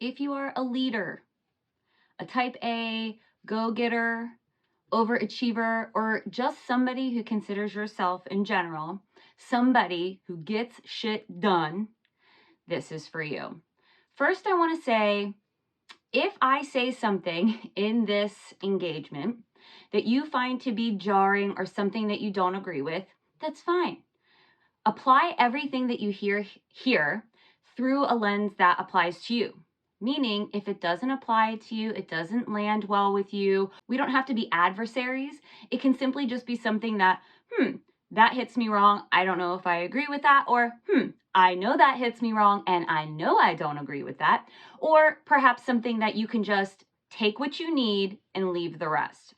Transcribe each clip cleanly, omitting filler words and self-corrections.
if you are a leader, a type A, go-getter, overachiever, or just somebody who considers yourself in general, somebody who gets shit done, this is for you. First, I want to say, if I say something in this engagement that you find to be jarring or something that you don't agree with, that's fine. Apply everything that you hear here through a lens that applies to you. Meaning, if it doesn't apply to you, it doesn't land well with you, we don't have to be adversaries. It can simply just be something that, that hits me wrong. I don't know if I agree with that. Or, I know that hits me wrong and I know I don't agree with that. Or perhaps something that you can just take what you need and leave the rest.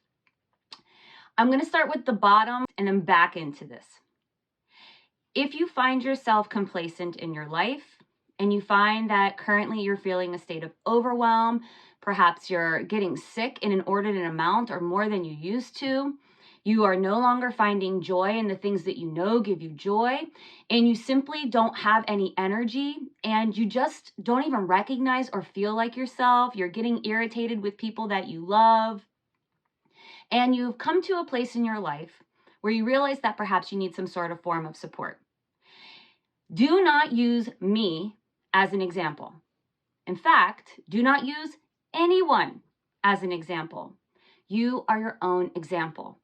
I'm going to start with the bottom and then back into this. If you find yourself complacent in your life and you find that currently you're feeling a state of overwhelm, perhaps you're getting sick in an inordinate amount or more than you used to, you are no longer finding joy in the things that you know give you joy, and you simply don't have any energy, and you just don't even recognize or feel like yourself, you're getting irritated with people that you love, and you've come to a place in your life where you realize that perhaps you need some sort of form of support. Do not use me as an example. In fact, do not use anyone as an example. You are your own example.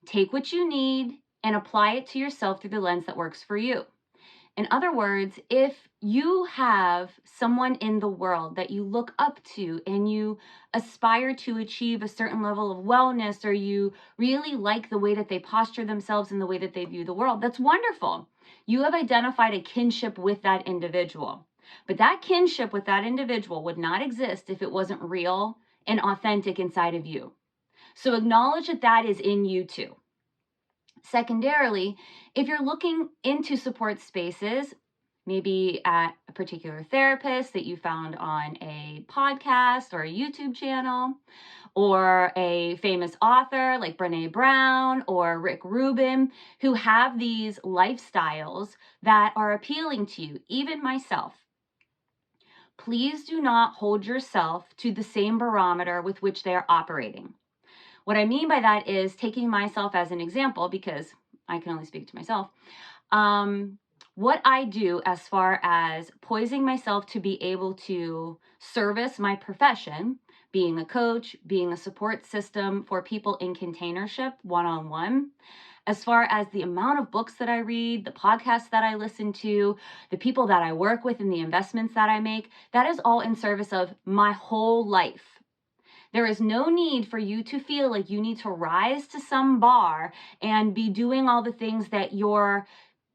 Take what you need and apply it to yourself through the lens that works for you. In other words, if you have someone in the world that you look up to and you aspire to achieve a certain level of wellness, or you really like the way that they posture themselves and the way that they view the world, that's wonderful. You have identified a kinship with that individual. But that kinship with that individual would not exist if it wasn't real and authentic inside of you. So acknowledge that that is in you too. Secondarily, if you're looking into support spaces, maybe at a particular therapist that you found on a podcast or a YouTube channel, or a famous author like Brené Brown or Rick Rubin, who have these lifestyles that are appealing to you, even myself, please do not hold yourself to the same barometer with which they are operating. What I mean by that is, taking myself as an example, because I can only speak to myself, what I do as far as poising myself to be able to service my profession, being a coach, being a support system for people in containership, one-on-one, as far as the amount of books that I read, the podcasts that I listen to, the people that I work with, and the investments that I make, that is all in service of my whole life. There is no need for you to feel like you need to rise to some bar and be doing all the things that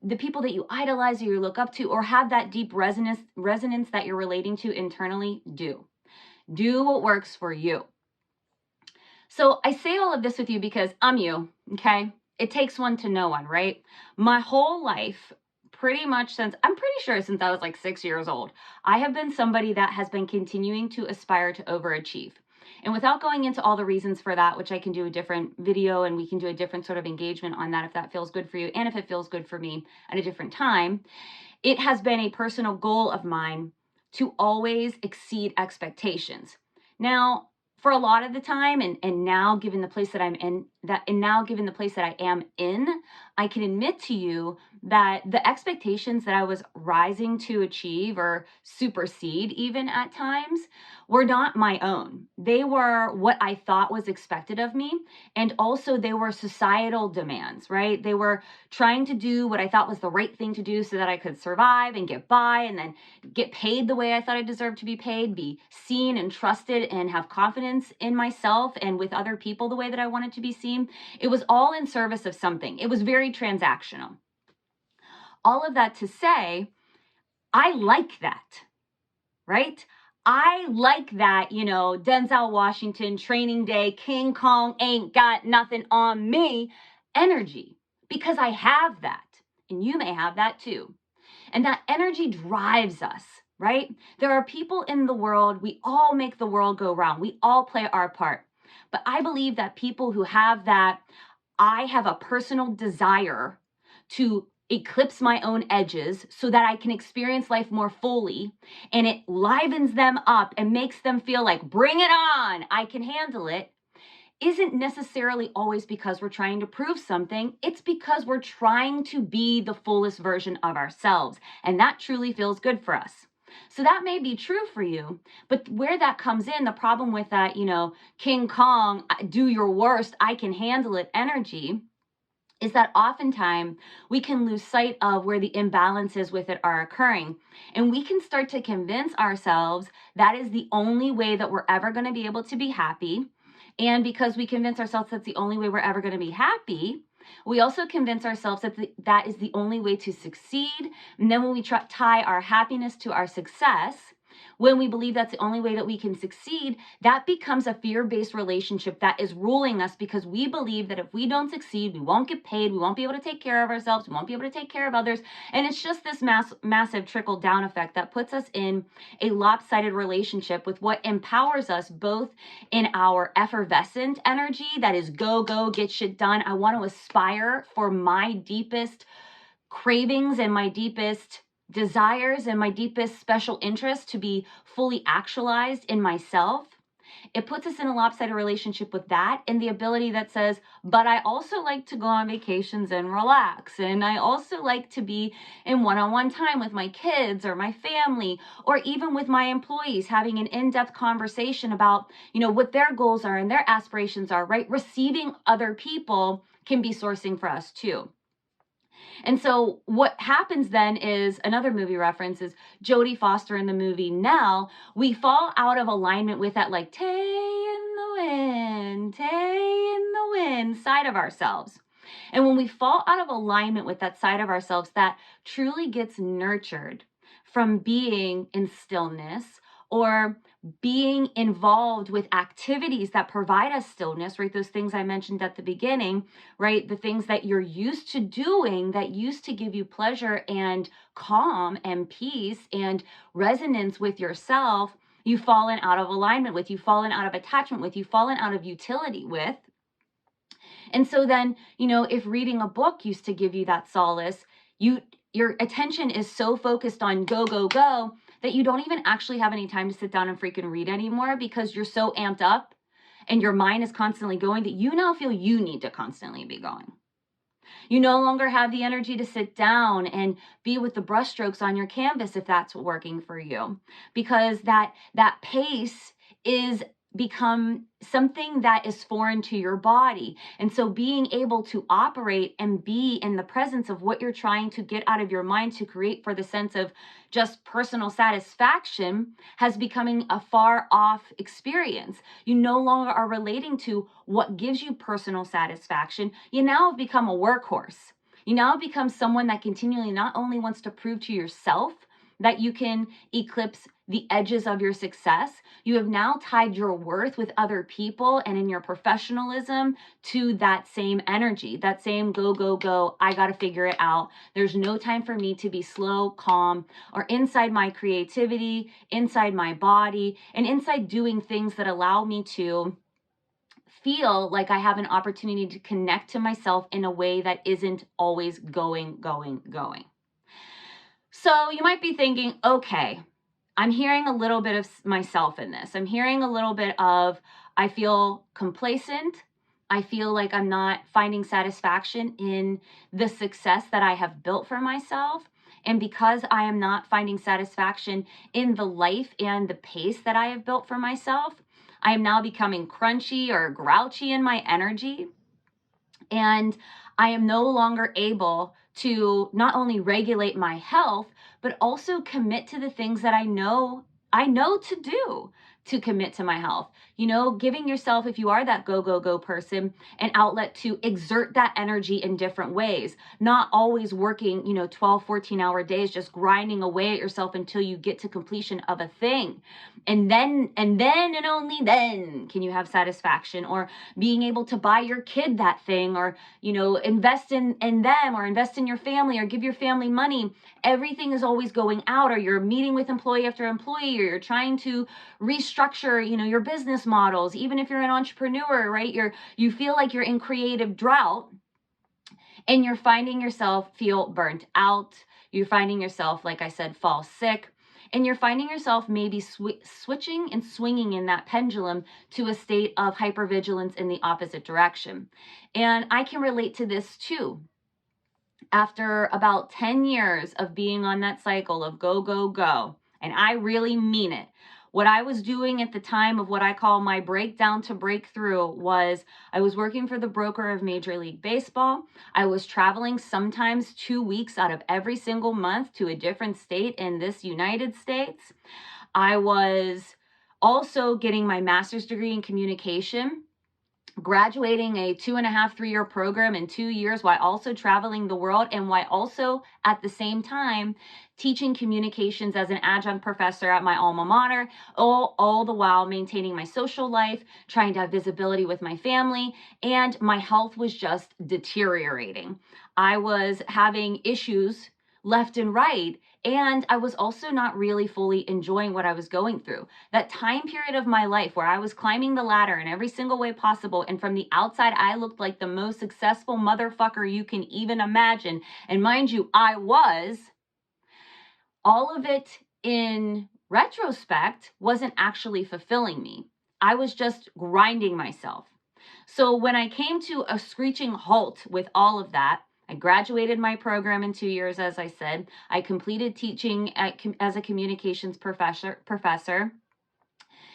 the people that you idolize or you look up to, or have that deep resonance that you're relating to internally, do. Do what works for you. So I say all of this with you because I'm you, okay? It takes one to know one, right? My whole life, pretty much since I was like 6 years old, I have been somebody that has been continuing to aspire to overachieve. And without going into all the reasons for that, which I can do a different video and we can do a different sort of engagement on that if that feels good for you and if it feels good for me at a different time, it has been a personal goal of mine to always exceed expectations. Now, for a lot of the time, and now given the place that I'm in, given the place that I am in, I can admit to you that the expectations that I was rising to achieve or supersede even at times were not my own. They were what I thought was expected of me. And also they were societal demands, right? They were trying to do what I thought was the right thing to do so that I could survive and get by and then get paid the way I thought I deserved to be paid, be seen and trusted, and have confidence in myself and with other people the way that I wanted to be seen. It was all in service of something. It was very transactional. All of that to say, I like that, right? I like that, Denzel Washington, Training Day, King Kong ain't got nothing on me energy, because I have that, and you may have that too. And that energy drives us, right? There are people in the world, we all make the world go round. We all play our part. But I believe that people who have that, I have a personal desire to eclipse my own edges so that I can experience life more fully, and it livens them up and makes them feel like, bring it on, I can handle it, isn't necessarily always because we're trying to prove something. It's because we're trying to be the fullest version of ourselves. And that truly feels good for us. So that may be true for you, but where that comes in, the problem with that, King Kong, do your worst, I can handle it energy, is that oftentimes we can lose sight of where the imbalances with it are occurring. And we can start to convince ourselves that is the only way that we're ever going to be able to be happy. And because we convince ourselves that's the only way we're ever going to be happy, we also convince ourselves that that is the only way to succeed. And then when we tie our happiness to our success, when we believe that's the only way that we can succeed, that becomes a fear-based relationship that is ruling us, because we believe that if we don't succeed, we won't get paid, we won't be able to take care of ourselves, we won't be able to take care of others. And it's just this massive trickle-down effect that puts us in a lopsided relationship with what empowers us both in our effervescent energy, that is go, get shit done. I want to aspire for my deepest cravings and my deepest desires and my deepest special interests to be fully actualized in myself. It puts us in a lopsided relationship with that, and the ability that says, but I also like to go on vacations and relax. And I also like to be in one-on-one time with my kids or my family, or even with my employees, having an in-depth conversation about, what their goals are and their aspirations are, right? Receiving other people can be sourcing for us too. And so what happens then is, another movie reference is Jodie Foster in the movie Nell. We fall out of alignment with that, like, tay in the wind side of ourselves. And when we fall out of alignment with that side of ourselves that truly gets nurtured from being in stillness, or being involved with activities that provide us stillness, right? Those things I mentioned at the beginning, right? The things that you're used to doing that used to give you pleasure and calm and peace and resonance with yourself, you've fallen out of alignment with, you've fallen out of attachment with, you've fallen out of utility with. And so then, if reading a book used to give you that solace, your attention is so focused on go, that you don't even actually have any time to sit down and freaking read anymore, because you're so amped up and your mind is constantly going that you now feel you need to constantly be going. You no longer have the energy to sit down and be with the brushstrokes on your canvas if that's working for you, because that pace is become something that is foreign to your body. And so being able to operate and be in the presence of what you're trying to get out of your mind to create for the sense of just personal satisfaction has becoming a far off experience. You no longer are relating to what gives you personal satisfaction. You now have become a workhorse. You now have become someone that continually not only wants to prove to yourself that you can eclipse the edges of your success, you have now tied your worth with other people and in your professionalism to that same energy, that same go, I got to figure it out. There's no time for me to be slow, calm, or inside my creativity, inside my body, and inside doing things that allow me to feel like I have an opportunity to connect to myself in a way that isn't always going. So you might be thinking, okay, I'm hearing a little bit of myself in this. I'm hearing a little bit of, I feel complacent. I feel like I'm not finding satisfaction in the success that I have built for myself. And because I am not finding satisfaction in the life and the pace that I have built for myself, I am now becoming crunchy or grouchy in my energy. And I am no longer able to not only regulate my health, but also commit to the things that I know to do to commit to my health. Giving yourself, if you are that go person, an outlet to exert that energy in different ways, not always working, 12, 14-hour days, just grinding away at yourself until you get to completion of a thing. And then and only then can you have satisfaction, or being able to buy your kid that thing, or, invest in them, or invest in your family, or give your family money. Everything is always going out, or you're meeting with employee after employee, or you're trying to restructure, your business models. Even if you're an entrepreneur, right? You feel like you're in creative drought. and you're finding yourself feel burnt out. You're finding yourself, like I said, fall sick. And you're finding yourself maybe switching and swinging in that pendulum to a state of hypervigilance in the opposite direction. And I can relate to this too. After about 10 years of being on that cycle of go, go, go, and I really mean it, what I was doing at the time of what I call my breakdown to breakthrough was I was working for the broker of Major League Baseball. I was traveling sometimes 2 weeks out of every single month to a different state in this United States. I was also getting my master's degree in communication, graduating a 2.5, 3-year program in 2 years while also traveling the world, and while also at the same time teaching communications as an adjunct professor at my alma mater, all the while maintaining my social life, trying to have visibility with my family, and my health was just deteriorating. I was having issues left and right, and I was also not really fully enjoying what I was going through. That time period of my life where I was climbing the ladder in every single way possible, and from the outside, I looked like the most successful motherfucker you can even imagine. And mind you, I was. All of it in retrospect wasn't actually fulfilling me. I was just grinding myself. So when I came to a screeching halt with all of that, I graduated my program in 2 years, as I said. I completed teaching as a communications professor,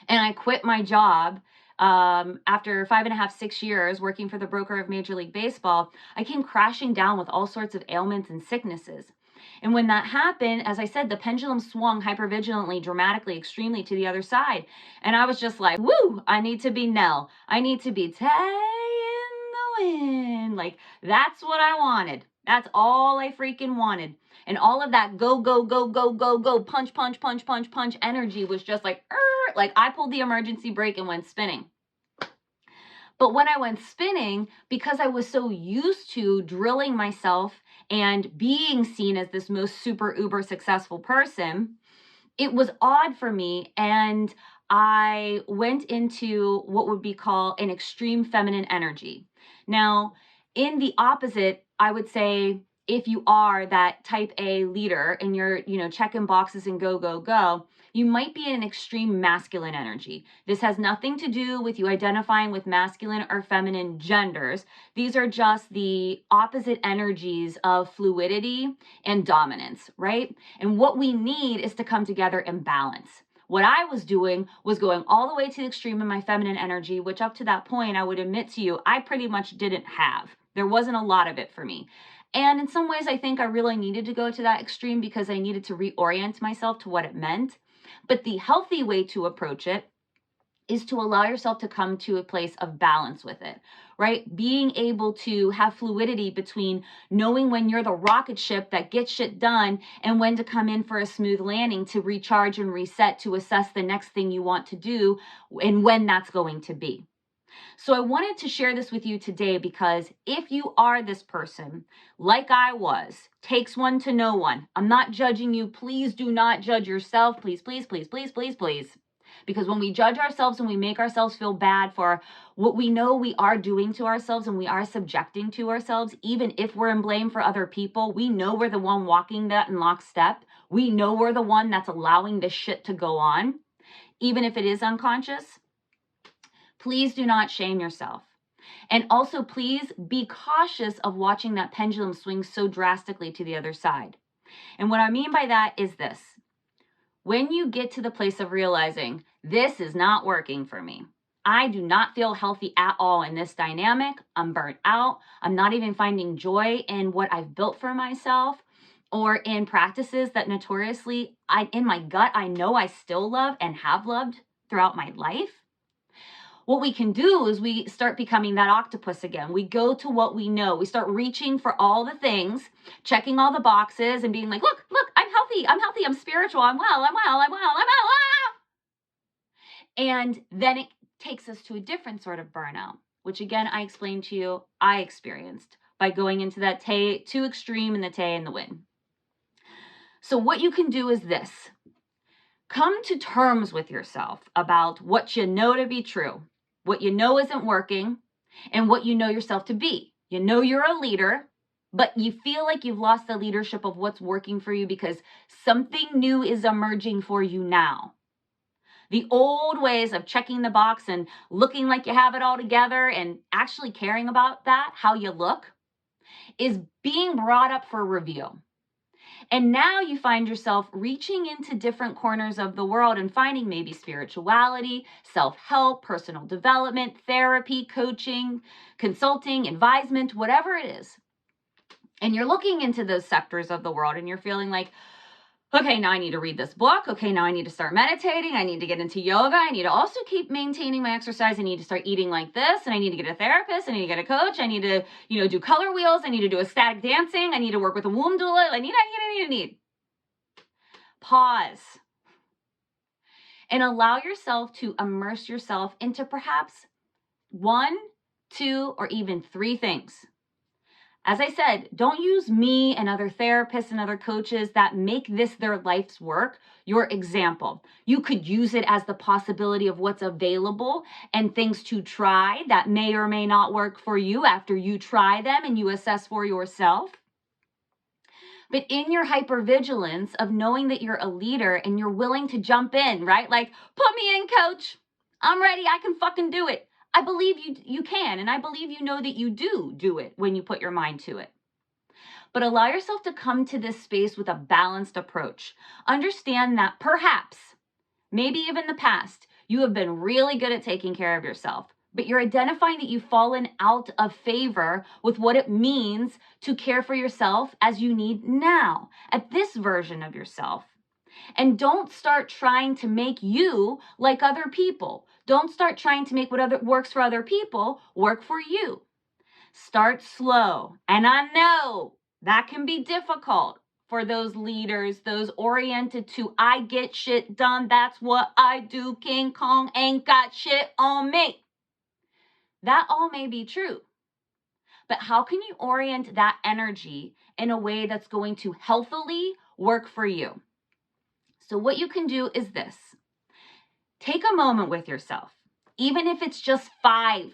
and I quit my job after 5.5, 6 years working for the broker of Major League Baseball. I came crashing down with all sorts of ailments and sicknesses. And when that happened, as I said, the pendulum swung hypervigilantly, dramatically, extremely to the other side. And I was just like, woo, I need to be Nell. I need to be Tay in the wind. Like, that's what I wanted. That's all I freaking wanted. And all of that go, go, go, go, go, go, punch, punch, punch, punch, punch energy was just like I pulled the emergency brake and went spinning. But when I went spinning, because I was so used to drilling myself and being seen as this most super uber successful person, it was odd for me. And I went into what would be called an extreme feminine energy. Now, in the opposite, I would say if you are that type A leader and you're, checking boxes and go, go, go, you might be in an extreme masculine energy. This has nothing to do with you identifying with masculine or feminine genders. These are just the opposite energies of fluidity and dominance, right? And what we need is to come together in balance. What I was doing was going all the way to the extreme in my feminine energy, which up to that point, I would admit to you, I pretty much didn't have. There wasn't a lot of it for me. And in some ways, I think I really needed to go to that extreme because I needed to reorient myself to what it meant. But the healthy way to approach it is to allow yourself to come to a place of balance with it, right? Being able to have fluidity between knowing when you're the rocket ship that gets shit done and when to come in for a smooth landing to recharge and reset to assess the next thing you want to do and when that's going to be. So I wanted to share this with you today because if you are this person, like I was, takes one to know one. I'm not judging you. Please do not judge yourself. Please, please, please, please, please, please. Because when we judge ourselves and we make ourselves feel bad for what we know we are doing to ourselves and we are subjecting to ourselves, even if we're in blame for other people, we know we're the one walking that in lockstep. We know we're the one that's allowing this shit to go on, even if it is unconscious. Please do not shame yourself. And also, please be cautious of watching that pendulum swing so drastically to the other side. And what I mean by that is this. When you get to the place of realizing this is not working for me, I do not feel healthy at all in this dynamic, I'm burnt out, I'm not even finding joy in what I've built for myself or in practices that notoriously, in my gut, I know I still love and have loved throughout my life. What we can do is we start becoming that octopus again. We go to what we know. We start reaching for all the things, checking all the boxes and being like, look, I'm healthy, I'm spiritual, I'm well. And then it takes us to a different sort of burnout, which again, I explained to you, I experienced by going into that too extreme in the Tay and the Win. So what you can do is this. Come to terms with yourself about what you know to be true, what you know isn't working, and what you know yourself to be. You know you're a leader. but you feel like you've lost the leadership of what's working for you because something new is emerging for you now. The old ways of checking the box and looking like you have it all together and actually caring about that, how you look, is being brought up for review. And now you find yourself reaching into different corners of the world and finding maybe spirituality, self-help, personal development, therapy, coaching, consulting, advisement, whatever it is. And you're looking into those sectors of the world and you're feeling like, okay, now I need to read this book. Okay, now I need to start meditating. I need to get into yoga. I need to also keep maintaining my exercise. I need to start eating like this. And I need to get a therapist. I need to get a coach. I need to, do color wheels. I need to do ecstatic dancing. I need to work with a womb doula. I need. Pause. And allow yourself to immerse yourself into perhaps 1, 2, or even 3 things. As I said, don't use me and other therapists and other coaches that make this their life's work, your example. You could use it as the possibility of what's available and things to try that may or may not work for you after you try them and you assess for yourself. But in your hypervigilance of knowing that you're a leader and you're willing to jump in, right? Like, put me in, coach. I'm ready. I can fucking do it. I believe you can, and I believe you know that you do it when you put your mind to it. But allow yourself to come to this space with a balanced approach. Understand that perhaps, maybe even in the past, you have been really good at taking care of yourself, but you're identifying that you've fallen out of favor with what it means to care for yourself as you need now, at this version of yourself. And don't start trying to make you like other people. Don't start trying to make what works for other people work for you. Start slow. And I know that can be difficult for those leaders, those oriented to I get shit done. That's what I do. King Kong ain't got shit on me. That all may be true. But how can you orient that energy in a way that's going to healthily work for you? So what you can do is this. Take a moment with yourself, even if it's just 5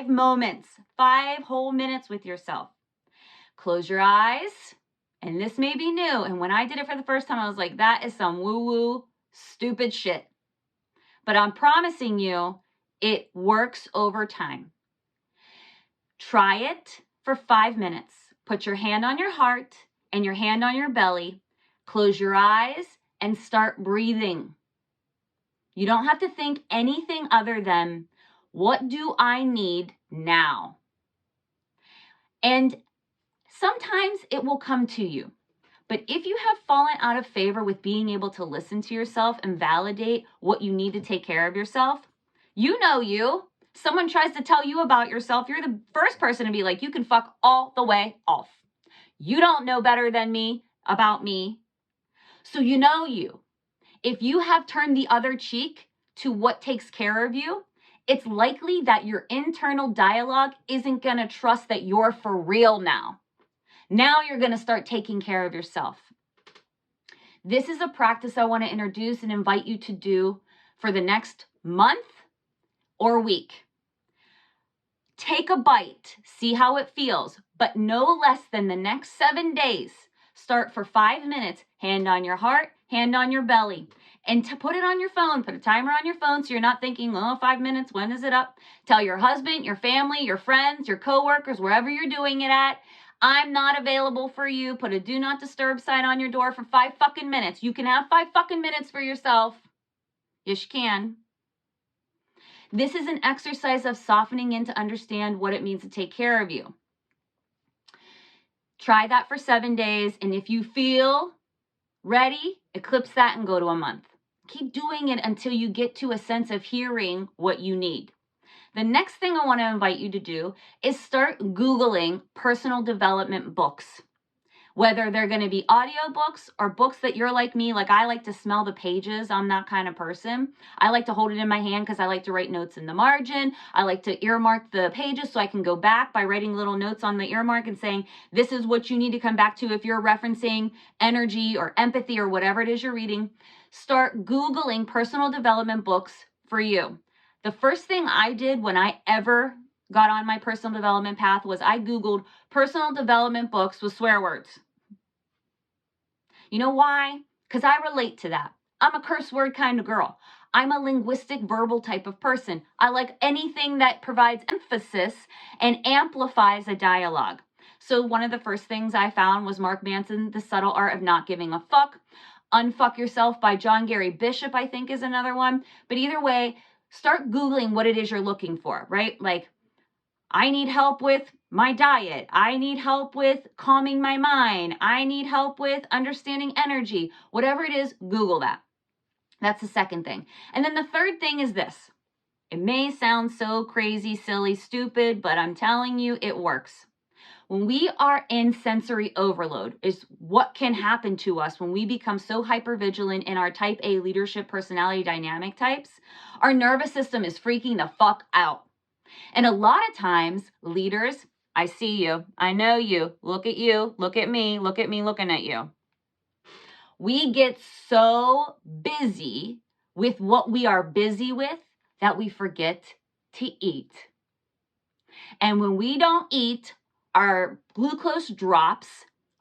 moments, 5 whole minutes with yourself. Close your eyes, and this may be new. And when I did it for the first time, I was like, that is some woo-woo, stupid shit. But I'm promising you, it works over time. Try it for 5 minutes. Put your hand on your heart and your hand on your belly. Close your eyes and start breathing. You don't have to think anything other than, what do I need now? And sometimes it will come to you. But if you have fallen out of favor with being able to listen to yourself and validate what you need to take care of yourself, you know you. Someone tries to tell you about yourself, you're the first person to be like, you can fuck all the way off. You don't know better than me about me. So you know you. If you have turned the other cheek to what takes care of you, it's likely that your internal dialogue isn't going to trust that you're for real now. Now you're going to start taking care of yourself. This is a practice I want to introduce and invite you to do for the next month or week. Take a bite, see how it feels, but no less than the next 7 days. Start for 5 minutes, hand on your heart, hand on your belly. And to put it on your phone, put a timer on your phone so you're not thinking, 5 minutes, when is it up? Tell your husband, your family, your friends, your coworkers, wherever you're doing it at, I'm not available for you. Put a do not disturb sign on your door for 5 fucking minutes. You can have 5 fucking minutes for yourself. Yes, you can. This is an exercise of softening in to understand what it means to take care of you. Try that for 7 days. And if you feel ready, eclipse that and go to a month. Keep doing it until you get to a sense of hearing what you need. The next thing I want to invite you to do is start Googling personal development books. Whether they're going to be audiobooks or books that you're like me, like I like to smell the pages. I'm that kind of person. I like to hold it in my hand because I like to write notes in the margin. I like to earmark the pages so I can go back by writing little notes on the earmark and saying, this is what you need to come back to if you're referencing energy or empathy or whatever it is you're reading. Start Googling personal development books for you. The first thing I did when I ever got on my personal development path was I Googled personal development books with swear words. You know why? Because I relate to that. I'm a curse word kind of girl. I'm a linguistic verbal type of person. I like anything that provides emphasis and amplifies a dialogue. So one of the first things I found was Mark Manson, The Subtle Art of Not Giving a Fuck. Unfuck Yourself by John Gary Bishop, I think, is another one. But either way, start Googling what it is you're looking for, right? Like, I need help with my diet. I need help with calming my mind. I need help with understanding energy. Whatever it is, Google that. That's the second thing. And then the third thing is this. It may sound so crazy, silly, stupid, but I'm telling you, it works. When we are in sensory overload is what can happen to us when we become so hypervigilant in our type A leadership personality dynamic types. Our nervous system is freaking the fuck out. And a lot of times, leaders, I see you, I know you, look at you, look at me looking at you. We get so busy with what we are busy with that we forget to eat. And when we don't eat, our glucose drops,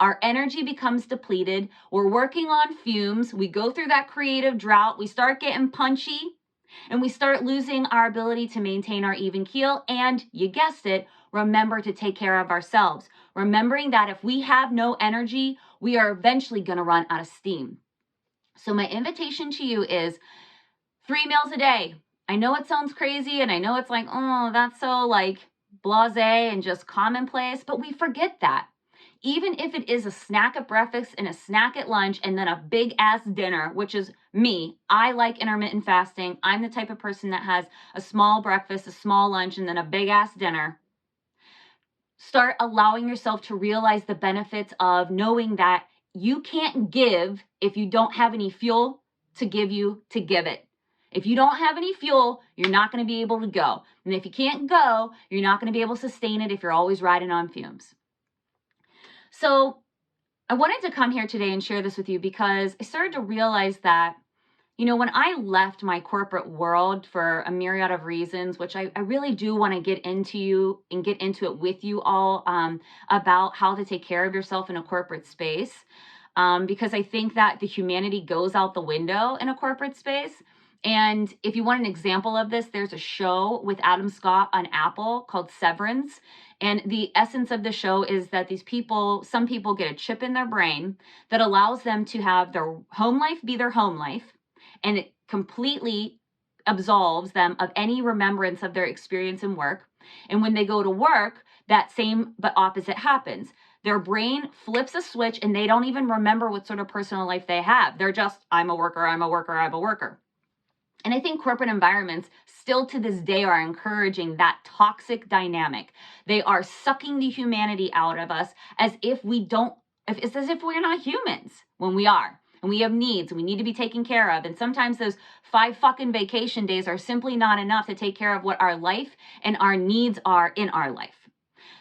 our energy becomes depleted, we're working on fumes, we go through that creative drought, we start getting punchy, and we start losing our ability to maintain our even keel. And you guessed it, remember to take care of ourselves. Remembering that if we have no energy, we are eventually going to run out of steam. So my invitation to you is 3 meals a day. I know it sounds crazy and I know it's like, oh, that's so like blasé and just commonplace, but we forget that. Even if it is a snack at breakfast and a snack at lunch and then a big ass dinner, which is me, I like intermittent fasting. I'm the type of person that has a small breakfast, a small lunch, and then a big ass dinner. Start allowing yourself to realize the benefits of knowing that you can't give if you don't have any fuel to give it. If you don't have any fuel, you're not going to be able to go. And if you can't go, you're not going to be able to sustain it if you're always riding on fumes. So I wanted to come here today and share this with you because I started to realize that, you know, when I left my corporate world for a myriad of reasons, which I really do want to get into it with you all about how to take care of yourself in a corporate space, because I think that the humanity goes out the window in a corporate space. And if you want an example of this, there's a show with Adam Scott on Apple called Severance. And the essence of the show is that some people get a chip in their brain that allows them to have their home life be their home life. And it completely absolves them of any remembrance of their experience in work. And when they go to work, that same but opposite happens. Their brain flips a switch and they don't even remember what sort of personal life they have. They're just, I'm a worker, I'm a worker, I'm a worker. And I think corporate environments still to this day are encouraging that toxic dynamic. They are sucking the humanity out of us as if it's as if we're not humans when we are. And we have needs and we need to be taken care of. And sometimes those 5 fucking vacation days are simply not enough to take care of what our life and our needs are in our life.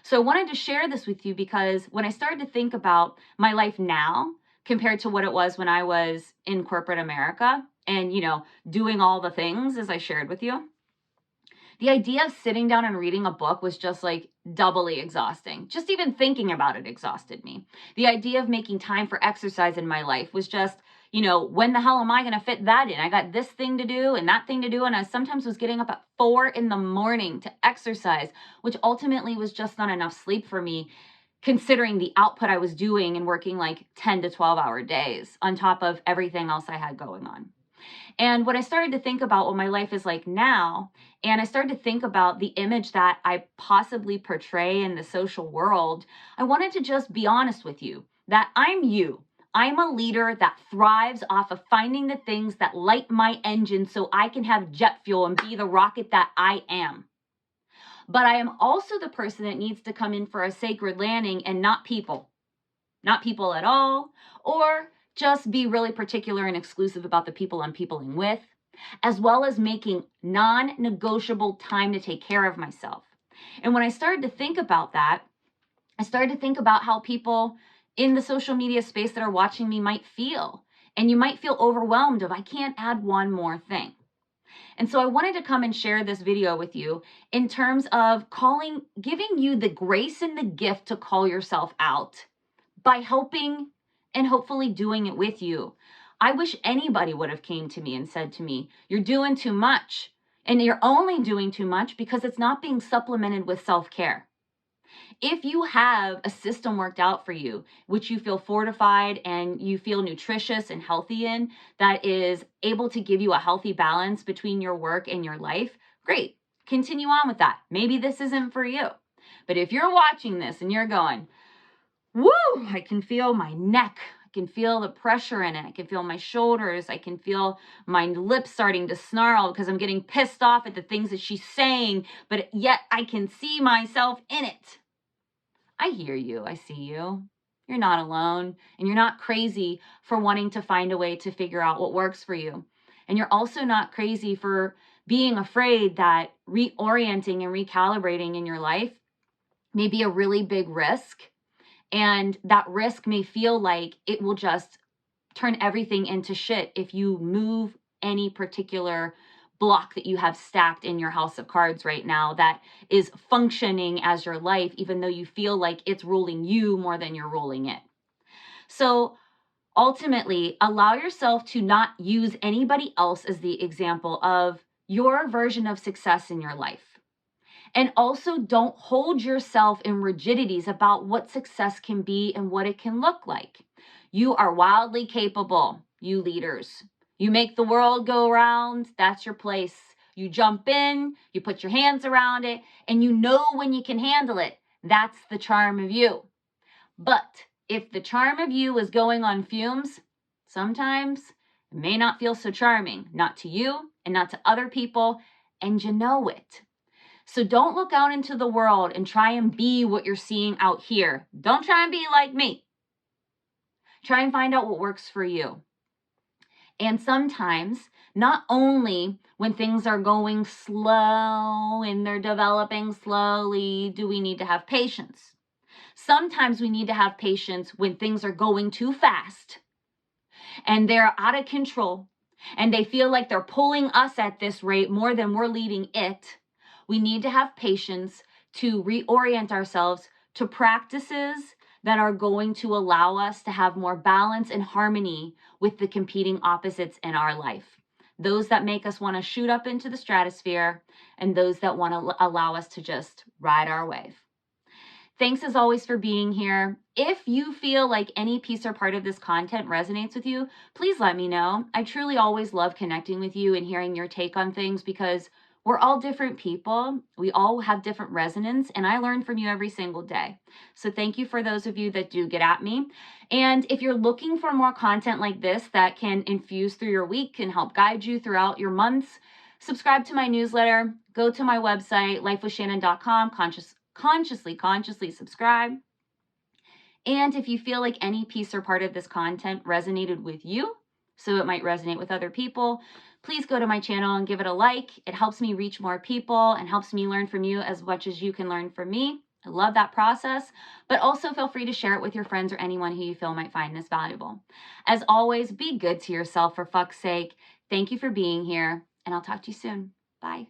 So I wanted to share this with you because when I started to think about my life now compared to what it was when I was in corporate America and, you know, doing all the things as I shared with you, the idea of sitting down and reading a book was just like doubly exhausting. Just even thinking about it exhausted me. The idea of making time for exercise in my life was just, you know, when the hell am I going to fit that in? I got this thing to do and that thing to do. And I sometimes was getting up at 4 a.m. to exercise, which ultimately was just not enough sleep for me, considering the output I was doing and working like 10 to 12 hour days on top of everything else I had going on. And when I started to think about what my life is like now, and I started to think about the image that I possibly portray in the social world, I wanted to just be honest with you that I'm you. I'm a leader that thrives off of finding the things that light my engine so I can have jet fuel and be the rocket that I am. But I am also the person that needs to come in for a sacred landing and not people at all, or just be really particular and exclusive about the people I'm peopling with, as well as making non-negotiable time to take care of myself. And when I started to think about that, I started to think about how people in the social media space that are watching me might feel. And you might feel overwhelmed if I can't add one more thing. And so I wanted to come and share this video with you in terms of giving you the grace and the gift to call yourself out by helping and hopefully doing it with you. I wish anybody would have came to me and said to me, you're doing too much. And you're only doing too much because it's not being supplemented with self-care. If you have a system worked out for you, which you feel fortified and you feel nutritious and healthy in, that is able to give you a healthy balance between your work and your life, great. Continue on with that. Maybe this isn't for you. But if you're watching this and you're going, woo, I can feel my neck. I can feel the pressure in it. I can feel my shoulders. I can feel my lips starting to snarl because I'm getting pissed off at the things that she's saying, but yet I can see myself in it. I hear you. I see you. You're not alone, and you're not crazy for wanting to find a way to figure out what works for you. And you're also not crazy for being afraid that reorienting and recalibrating in your life may be a really big risk. And that risk may feel like it will just turn everything into shit if you move any particular block that you have stacked in your house of cards right now that is functioning as your life, even though you feel like it's ruling you more than you're ruling it. So ultimately, allow yourself to not use anybody else as the example of your version of success in your life. And also don't hold yourself in rigidities about what success can be and what it can look like. You are wildly capable, you leaders. You make the world go round. That's your place. You jump in, you put your hands around it, and you know when you can handle it. That's the charm of you. But if the charm of you is going on fumes, sometimes it may not feel so charming, not to you and not to other people, and you know it. So don't look out into the world and try and be what you're seeing out here. Don't try and be like me. Try and find out what works for you. And sometimes, not only when things are going slow and they're developing slowly, do we need to have patience. Sometimes we need to have patience when things are going too fast and they're out of control and they feel like they're pulling us at this rate more than we're leading it. We need to have patience to reorient ourselves to practices that are going to allow us to have more balance and harmony with the competing opposites in our life. Those that make us want to shoot up into the stratosphere and those that want to allow us to just ride our wave. Thanks as always for being here. If you feel like any piece or part of this content resonates with you, please let me know. I truly always love connecting with you and hearing your take on things because we're all different people. We all have different resonance, and I learn from you every single day. So thank you for those of you that do get at me. And if you're looking for more content like this that can infuse through your week and help guide you throughout your months, subscribe to my newsletter, go to my website, lifewithshannon.com, consciously subscribe. And if you feel like any piece or part of this content resonated with you, so it might resonate with other people, please go to my channel and give it a like. It helps me reach more people and helps me learn from you as much as you can learn from me. I love that process, but also feel free to share it with your friends or anyone who you feel might find this valuable. As always, be good to yourself for fuck's sake. Thank you for being here, and I'll talk to you soon. Bye.